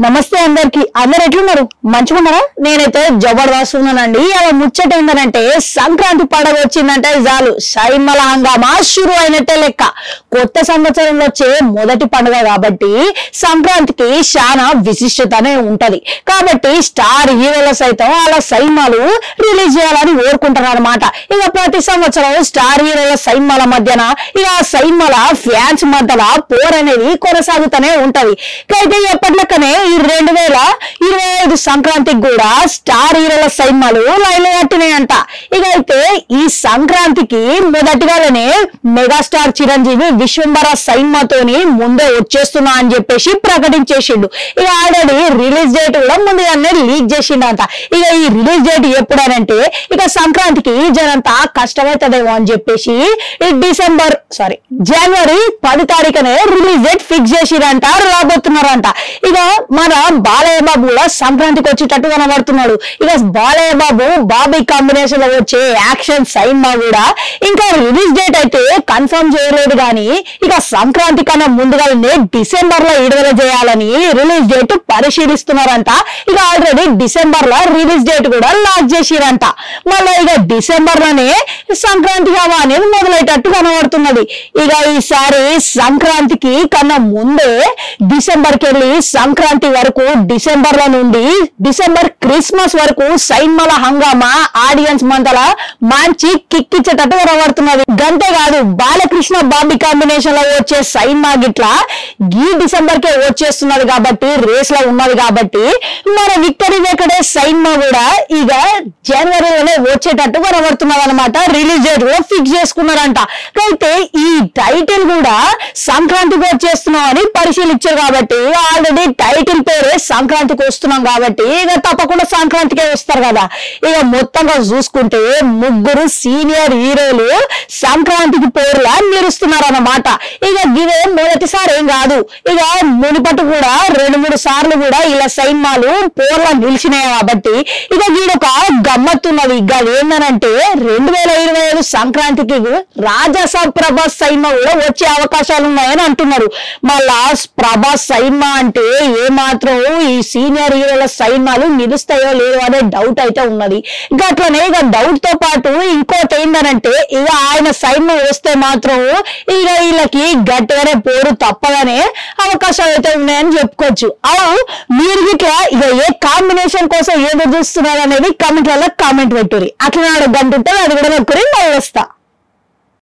నమస్తే అందరు ఎట్లున్నారు మంచిగున్నారా నేనైతే జబర్దస్త్ ఉన్నానండి అలా ముచ్చట ఏంటంటే సంక్రాంతి పండుగ వచ్చిందంటే చాలు సైమల హంగామా షురు అయినట్టే లెక్క కొత్త సంవత్సరంలో వచ్చే మొదటి పండుగ కాబట్టి సంక్రాంతికి చాలా విశిష్టతనే ఉంటది కాబట్టి స్టార్ హీరోల సైతం అలా సైమాలు రిలీజ్ చేయాలని కోరుకుంటారు అన్నమాట ఇక ప్రతి సంవత్సరం స్టార్ హీరోల సైమాల మధ్యన ఇక సైమల ఫ్యాన్స్ మధ్యన పోర్ అనేది కొనసాగుతూనే ఉంటది అయితే ఎప్పటిలకనే 2025 సంక్రాంతికి కూడా స్టార్ హీరోల సైమాలు లైన్ కట్టినాయంట ఇక అయితే ఈ సంక్రాంతికి మొదటిగానే మెగాస్టార్ చిరంజీవి విశ్వంబర సైమాతోని ముందే వచ్చేస్తున్నా అని చెప్పేసి ప్రకటించేసిండు ఇక ఆల్రెడీ రిలీజ్ డేట్ కూడా ముందుగానే లీక్ చేసిండంట ఇక ఈ రిలీజ్ డేట్ ఎప్పుడనంటే ఇక సంక్రాంతికి జనంతా కష్టమవుతుందేమో అని చెప్పేసి జనవరి 10 తారీఖునే రిలీజ్ డేట్ ఫిక్స్ చేసిరంట రాబోతున్నారంట ఇక మన బాలయ్య బాబు కూడా సంక్రాంతికి వచ్చేటట్టు కనబడుతున్నాడు ఇక బాలయ్య బాబు బాబీ కాంబినేషన్ లో వచ్చే యాక్షన్ సైన్మా కూడా ఇంకా రిలీజ్ డేట్ అయితే కన్ఫర్మ్ చేయలేదు కానీ ఇక సంక్రాంతి కన్నా ముందుగానే డిసెంబర్ లో విడుదల చేయాలని రిలీజ్ డేట్ పరిశీలిస్తున్నారంట ఇక ఆల్రెడీ డిసెంబర్ లో రిలీజ్ డేట్ కూడా లాక్ చేసిరంట మళ్ళీ ఇక డిసెంబర్ లోనే సంక్రాంతి హవా అనేది మొదలయ్యేటట్టు కనబడుతున్నది ఇక ఈసారి సంక్రాంతికి కన్నా ముందే డిసెంబర్ కి వెళ్ళి సంక్రాంతి వరకు డిసెంబర్ లో నుండి డిసెంబర్ క్రిస్మస్ వరకు సైన్మల హంగామా ఆడియన్స్ మంతల మంచి కిక్కిచ్చేటట్టు కనబడుతున్నది గంతే కాదు బాలకృష్ణ బాబీ కాంబినేషన్ లో వచ్చే సైన్మా గిట్లా ఈ డిసెంబర్ కే వచ్చేస్తున్నది కాబట్టి రేస్ లో ఉన్నది కాబట్టి మన విక్టరీ వెంకటే సైన్మా కూడా ఇక జనవరిలోనే వచ్చేటట్టు కనబడుతున్నది అనమాట రిలీజ్ డేట్ కూడా ఫిక్స్ చేసుకున్నారంట అయితే ఈ టైటిల్ కూడా సంక్రాంతికి వచ్చేస్తున్నాం అని పరిశీలించారు కాబట్టి ఆల్రెడీ టైటిల్ పేరే సంక్రాంతికి వస్తున్నాం కాబట్టి ఇక తప్పకుండా సంక్రాంతికే వస్తారు కదా ఇక మొత్తంగా చూసుకుంటే ముగ్గురు సీనియర్ హీరోలు సంక్రాంతికి పేర్లా నిలుస్తున్నారు అన్నమాట ఇక ఇదే మొదటిసారి ఏం కాదు ఇక మునిపట్టు కూడా 2-3 సార్లు కూడా ఇలా సైన్మాలు పోర్లా నిలిచినాయి కాబట్టి ఇక వీడొక గమ్మత్తున్నది ఇక ఏందనంటే 2025 సంక్రాంతికి రాజాసాబ్ ప్రభాస్ సైన్మా కూడా వచ్చే అవకాశాలు ఉన్నాయని అంటున్నారు మళ్ళా ప్రభాస్ సైన్మా అంటే ఏ మాత్రం ఈ సీనియర్ హీరోల సైన్మాలు నిలుస్తాయో లేదో అనే డౌట్ అయితే ఉన్నది ఇంకా అట్లనే ఇక డౌట్ తో పాటు ఇంకోటి ఏందనంటే ఇక ఆయన సైన్మా వస్తే మాత్రం ఇక వీళ్ళకి గట్టిగానే పోరు తప్పగానే అవకాశాలు అయితే ఉన్నాయని చెప్పుకోవచ్చు మీరు ఇట్లా ఇక ఏ కాంబినేషన్ కోసం ఏదో చూస్తున్నారు అనేది కామెంట్లలో కామెంట్ పెట్టుర్రి అట్లా గంట ఉంటుంది అది కూడా నొక్కుని మళ్ళీ వస్తా